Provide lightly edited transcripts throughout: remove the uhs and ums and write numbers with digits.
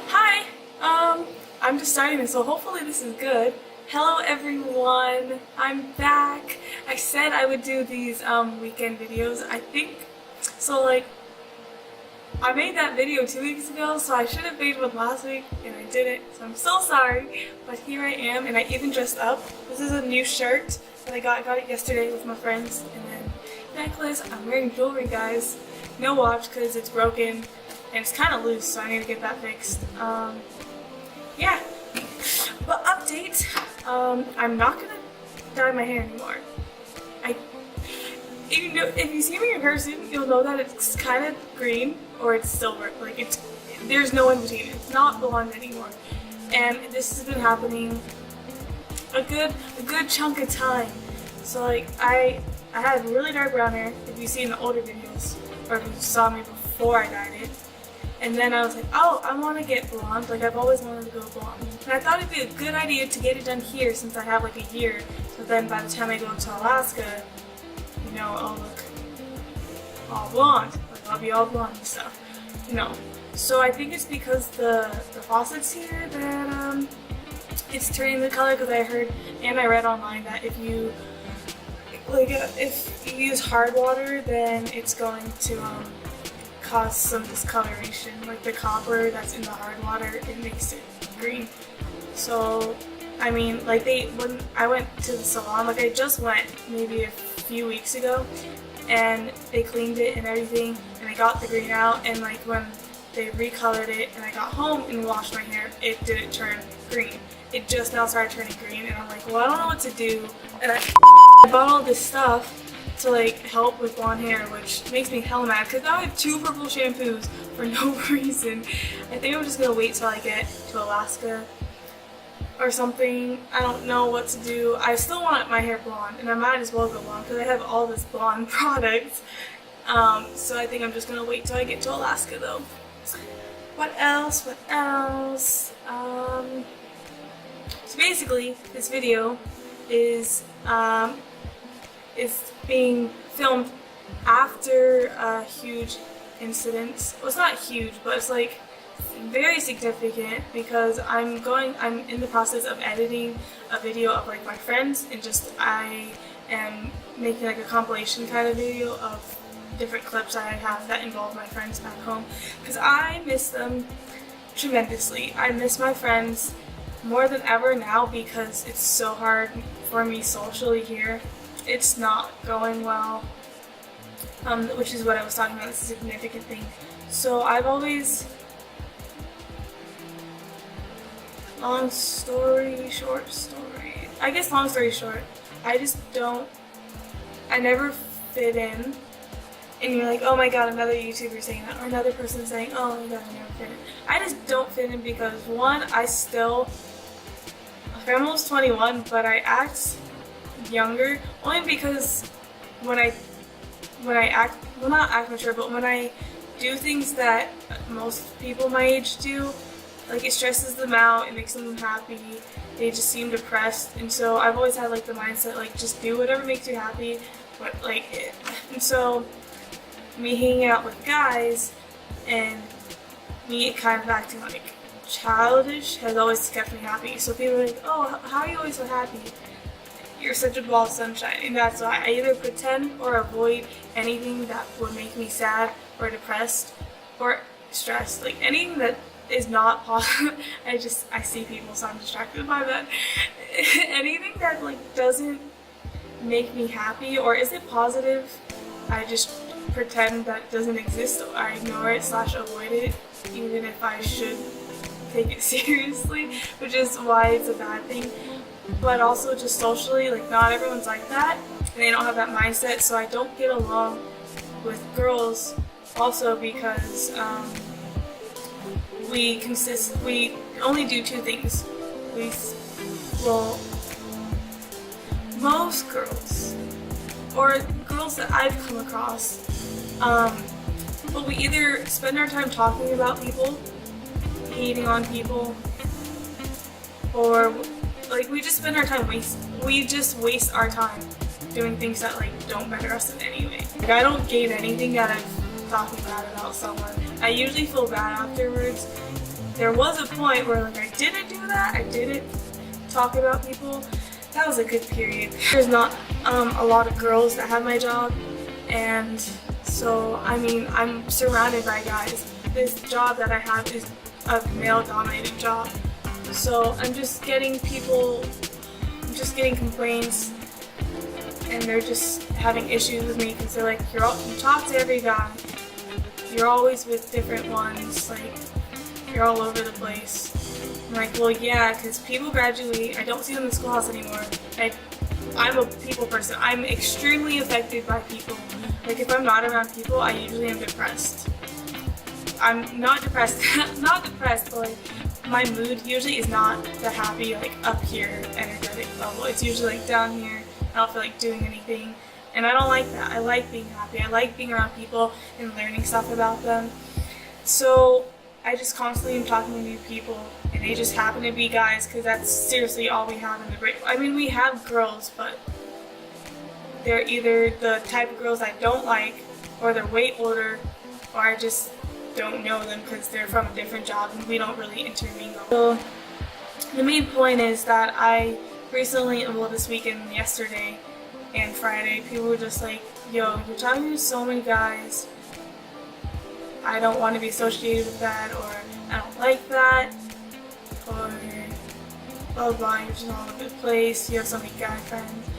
Hi, I'm just starting this, so hopefully this is good. Hello everyone, I'm back. I said I would do these weekend videos, I think. So like, I made that video 2 weeks ago, so I should have made one last week, and I didn't, so I'm so sorry. But here I am, and I even dressed up. This is a new shirt that I got it yesterday with my friends, and then necklace. I'm wearing jewelry, guys. No watch because it's broken, and it's kind of loose, so I need to get that fixed. Yeah. But update, I'm not gonna dye my hair anymore. If you see me in person, you'll know that it's kind of green or it's silver. Like there's no in between. It's not blonde anymore. And this has been happening a good chunk of time. So like I had really dark brown hair, if you see in the older videos, or if you saw me before I dyed it. And then I was like, oh, I want to get blonde. Like I've always wanted to go blonde. And I thought it'd be a good idea to get it done here since I have like a year. So then by the time I go to Alaska, you know, I'll look all blonde. Like I'll be all blonde and stuff. You know. So I think it's because the faucet's here that it's turning the color, because I heard and I read online that if you use hard water, then it's going to cause some discoloration. Like the copper that's in the hard water, it makes it green. So I mean, like when I went to the salon, like I just went maybe a few weeks ago, and they cleaned it and everything, and I got the green out, and like when they recolored it and I got home and washed my hair, it didn't turn green. It just now started turning green, and I'm like, well, I don't know what to do. And I bought all this stuff to like help with blonde hair, which makes me hella mad because now I have 2 purple shampoos for no reason. I think I'm just gonna wait till I get to Alaska or something. I don't know what to do. I still want my hair blonde, and I might as well go blonde because I have all this blonde product. So I think I'm just gonna wait till I get to Alaska though. What else? So basically, this video is being filmed after a huge incident. Well, it's not huge, but it's like very significant because I'm in the process of editing a video of like my friends, and just I am making like a compilation kind of video of different clips I have that involve my friends back home, because I miss them tremendously. I miss my friends more than ever now because it's so hard for me socially here. It's not going well, which is what I was talking about, it's a significant thing. So I've always, long story short, I never fit in. And you're like, oh my god, another YouTuber saying that, or another person saying, oh my god, I never fit in. I just don't fit in because, one, I'm almost 21, but I act younger, only because when I act, well, not act mature, but when I do things that most people my age do, like it stresses them out, it makes them happy, they just seem depressed. And so I've always had like the mindset, like just do whatever makes you happy, but like, and so me hanging out with guys and me kind of acting like childish has always kept me happy. So people are like, oh, how are you always so happy? You're such a ball of sunshine. And that's why I either pretend or avoid anything that would make me sad or depressed or stressed. Like anything that is not positive. I see people, so I'm distracted by that. Anything that like doesn't make me happy or isn't positive, I just pretend that doesn't exist. I ignore it / avoid it, even if I should take it seriously, which is why it's a bad thing. But also just socially, like not everyone's like that, and they don't have that mindset. So I don't get along with girls also because we only do 2 things. Most girls, or girls that I've come across, but we either spend our time talking about people, hating on people, or like we just waste our time doing things that like don't better us in any way. Like, I don't gain anything out of talking bad about someone. I usually feel bad afterwards. There was a point where like I didn't do that. I didn't talk about people. That was a good period. There's not a lot of girls that have my job, and so I mean I'm surrounded by guys. This job that I have is a male-dominated job, so I'm just getting complaints, and they're just having issues with me because they're like, you talk to every guy, you're always with different ones, like you're all over the place. I'm like, well, yeah, because people graduate. I don't see them in the schoolhouse anymore. I'm a people person. I'm extremely affected by people. Like, if I'm not around people, I usually am depressed. I'm not depressed, not depressed, but like, my mood usually is not the happy, like, up here, energetic level. It's usually like down here. I don't feel like doing anything, and I don't like that. I like being happy. I like being around people and learning stuff about them. So I just constantly am talking to new people, and they just happen to be guys because that's seriously all we have in the break. I mean, we have girls, but they're either the type of girls I don't like, or they're way older, or I just don't know them because they're from a different job and we don't really intermingle. So the main point is that I recently, well, this weekend, yesterday and Friday, people were just like, yo, you're talking to so many guys, I don't want to be associated with that, or I don't like that, or blah blah, you're just all over the place, you have so many guy friends.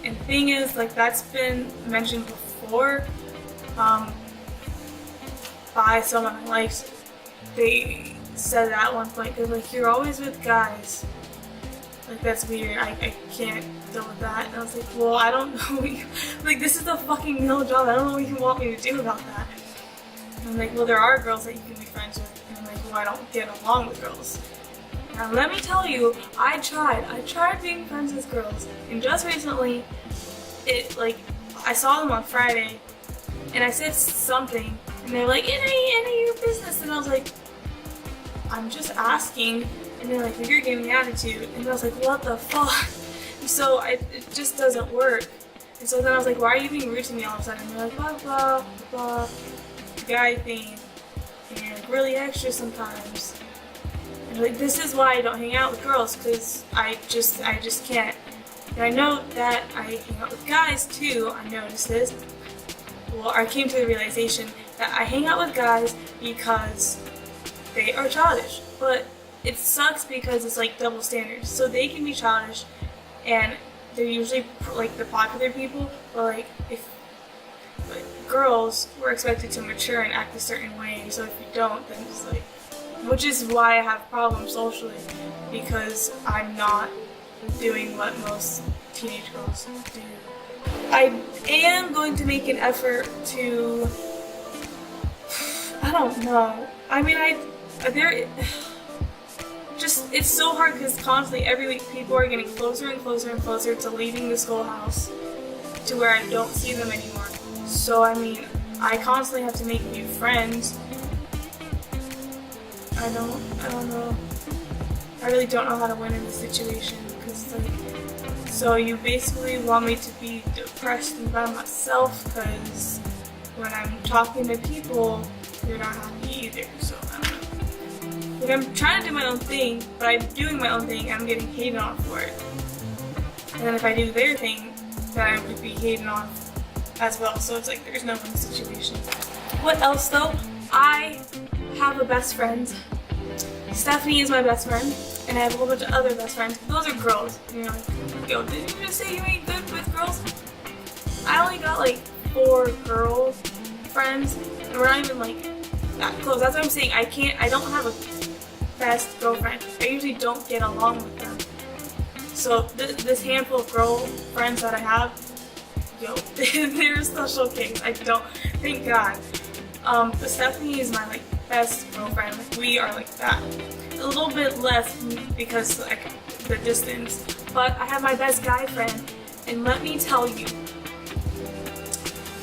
And the thing is, like, that's been mentioned before by someone I liked. They said that at one point, because like, you're always with guys, like, that's weird, I can't deal with that. And I was like, well, I don't know what you, like, this is a fucking male job, I don't know what you want me to do about that. And I'm like, well, there are girls that you can be friends with. And I'm like, well, I don't get along with girls. Now let me tell you, I tried being friends with girls, and just recently, I saw them on Friday, and I said something, and they're like, it ain't your business, and I was like, I'm just asking, and they're like, well, you're giving me attitude, and I was like, what the fuck? So it just doesn't work. And so then I was like, why are you being rude to me all of a sudden? And they're like, blah blah blah, guy thing, and you're like really extra sometimes. And like, this is why I don't hang out with girls, because I just can't. And I know that I hang out with guys too. I noticed this. Well, I came to the realization that I hang out with guys because they are childish, but it sucks because it's like double standards. So they can be childish, and they're usually like the popular people, but like if girls were expected to mature and act a certain way, so if you don't, then it's like, which is why I have problems socially, because I'm not doing what most teenage girls do. I am going to make an effort to, I don't know, I mean, it's so hard because constantly every week people are getting closer and closer and closer to leaving the schoolhouse to where I don't see them anymore. So I mean, I constantly have to make new friends. I don't know. I really don't know how to win in this situation, because like, so you basically want me to be depressed and by myself, because when I'm talking to people, you're not happy either. So I don't know. Like, I'm trying to do my own thing, but I'm doing my own thing and I'm getting hated on for it. And then if I do their thing, then I would be hated on as well. So it's like, there's no win situation. What else though? I have a best friend. Stephanie is my best friend, and I have a whole bunch of other best friends. Those are girls. And you're like, yo, did you just say you ain't good with girls? I only got like 4 girl friends, and we're not even like that close. That's what I'm saying. I don't have a best girlfriend. I usually don't get along with them. So this handful of girl friends that I have, yo, they're a special case. I don't, thank God. But Stephanie is my like best girlfriend. Like, we are like that. A little bit less because like the distance. But I have my best guy friend, and let me tell you,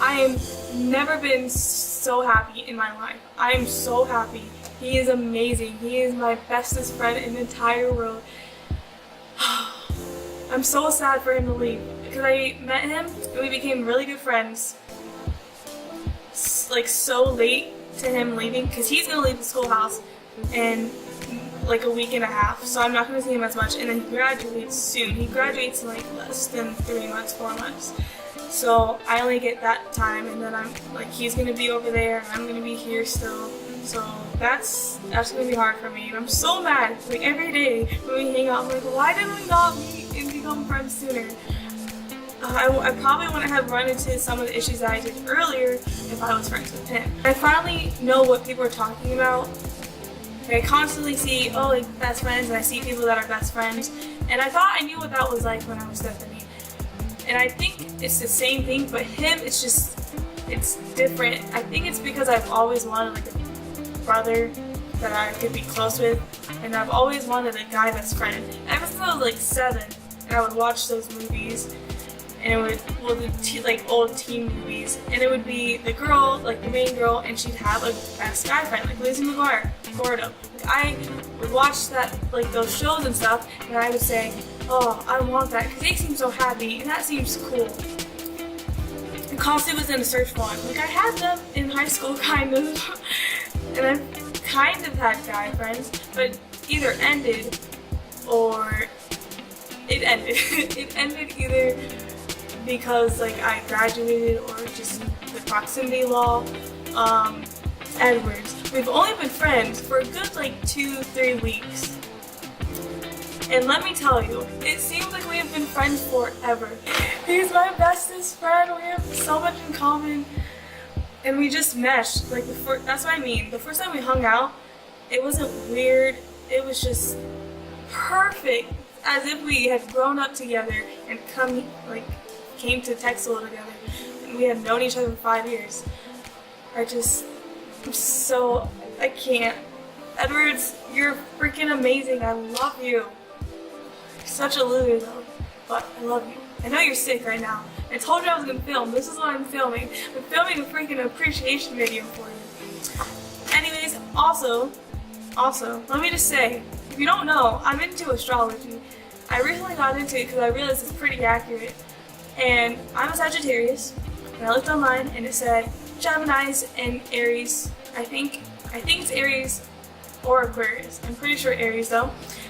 I have never been so happy in my life. I am so happy. He is amazing. He is my bestest friend in the entire world. I'm so sad for him to leave, because I met him and we became really good friends. like so late to him leaving, because he's gonna leave the schoolhouse in like a week and a half, so I'm not gonna see him as much. And then he graduates soon. He graduates in like less than 3 months, 4 months. So I only get that time, and then I'm like, he's gonna be over there and I'm gonna be here still. So that's gonna be hard for me, and I'm so mad. Like every day when we hang out, I'm like, why didn't we not meet and become friends sooner? I probably wouldn't have run into some of the issues that I did earlier if I was friends with him. I finally know what people are talking about. I constantly see, oh, like best friends, and I see people that are best friends, and I thought I knew what that was like when I was Stephanie. And I think it's the same thing, but him, it's different. I think it's because I've always wanted like a brother that I could be close with, and I've always wanted a guy best friend. Ever since I was like 7, and I would watch those movies, and it would, like old teen movies, and it would be the girl, like the main girl, and she'd have a best guy friend, like Lizzie McGuire, Gordo. Like, I would watch that, like those shows and stuff, and I would say, oh, I want that, because they seem so happy, and that seems cool. And constantly was in a search for one. Like, I had them in high school, kind of, and I've kind of had guy friends, but either ended, or it ended. It ended either because like I graduated, or just the proximity law. Edwards. We've only been friends for a good like 2-3 weeks. And let me tell you, it seems like we have been friends forever. He's my bestest friend, we have so much in common. And we just meshed. Like that's what I mean. The first time we hung out, it wasn't weird, it was just perfect. As if we had grown up together and came to tech school together, and we had known each other for 5 years. I can't. Edwards, you're freaking amazing. I love you. You're such a loser though, but I love you. I know you're sick right now. I told you I was gonna film. This is what I'm filming. I'm filming a freaking appreciation video for you. Anyways, also, let me just say, if you don't know, I'm into astrology. I recently got into it because I realized it's pretty accurate. And I'm a Sagittarius, and I looked online and it said Geminis and Aries. I think it's Aries or Aquarius. I'm pretty sure Aries though.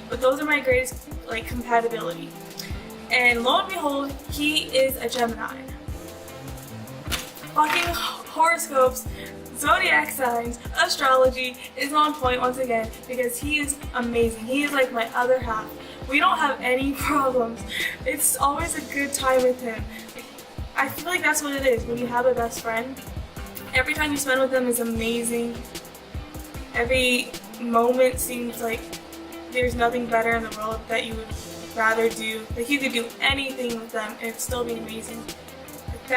But those are my greatest like compatibility. And lo and behold, he is a Gemini. Fucking horoscopes, zodiac signs, astrology is on point once again, because he is amazing. He is like my other half. We don't have any problems. It's always a good time with him. I feel like that's what it is when you have a best friend. Every time you spend with them is amazing. Every moment seems like there's nothing better in the world that you would rather do. Like you could do anything with them and it'd still be amazing. Like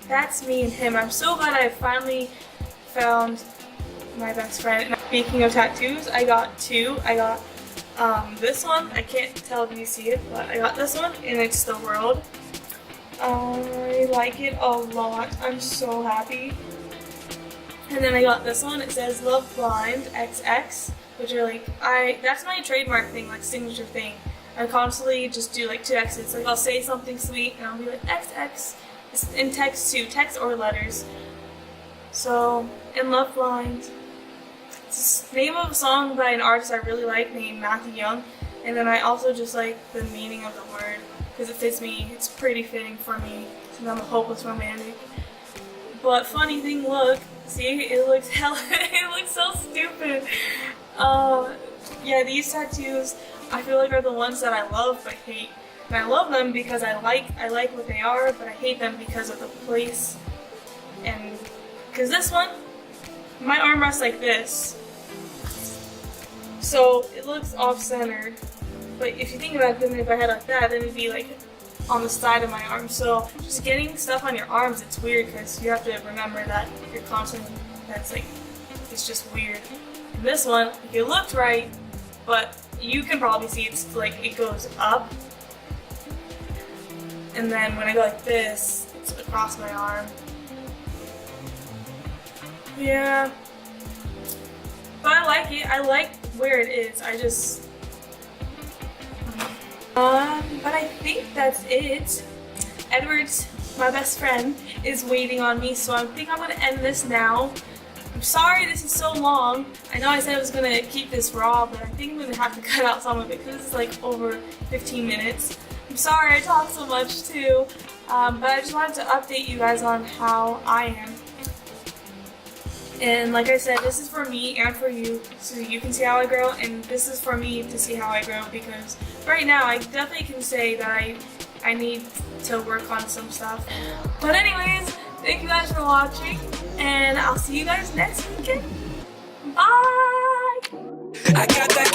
that's me and him. I'm so glad I finally found my best friend. And speaking of tattoos, I got 2. I got this one. I can't tell if you see it, but I got this one, and it's the world. I like it a lot. I'm so happy. And then I got this one. It says Love Blind XX, which are like, that's my trademark thing, like signature thing. I constantly just do like 2 X's. Like I'll say something sweet and I'll be like XX. It's in text too, text or letters. So, in Love Blind. It's the name of a song by an artist I really like named Matthew Young. And then I also just like the meaning of the word, because it fits me. It's pretty fitting for me, since I'm a hopeless romantic. But funny thing, look, see, it looks it looks so stupid. Yeah, these tattoos I feel like are the ones that I love but hate. And I love them because I like what they are, but I hate them because of the place. And because this one, my arm rests like this, so it looks off-centered. But if you think about it, then if I had like that, then it'd be like on the side of my arm. So just getting stuff on your arms, it's weird because you have to remember that you're constantly, that's like, it's just weird. And this one, it looked right, but you can probably see it's like, it goes up. And then when I go like this, it's across my arm. Yeah. But I like it. I like where it is. But I think that's it. Edwards, my best friend is waiting on me, so I think I'm gonna end this now. I'm sorry this is so long. I know I said I was gonna keep this raw, but I think I'm gonna have to cut out some of it because this is like over 15 minutes. I'm sorry I talk so much too, but I just wanted to update you guys on how I am. And like I said, this is for me and for you, so you can see how I grow, and this is for me to see how I grow, because right now I definitely can say that I need to work on some stuff. But anyways, thank you guys for watching, and I'll see you guys next weekend. Bye! I got that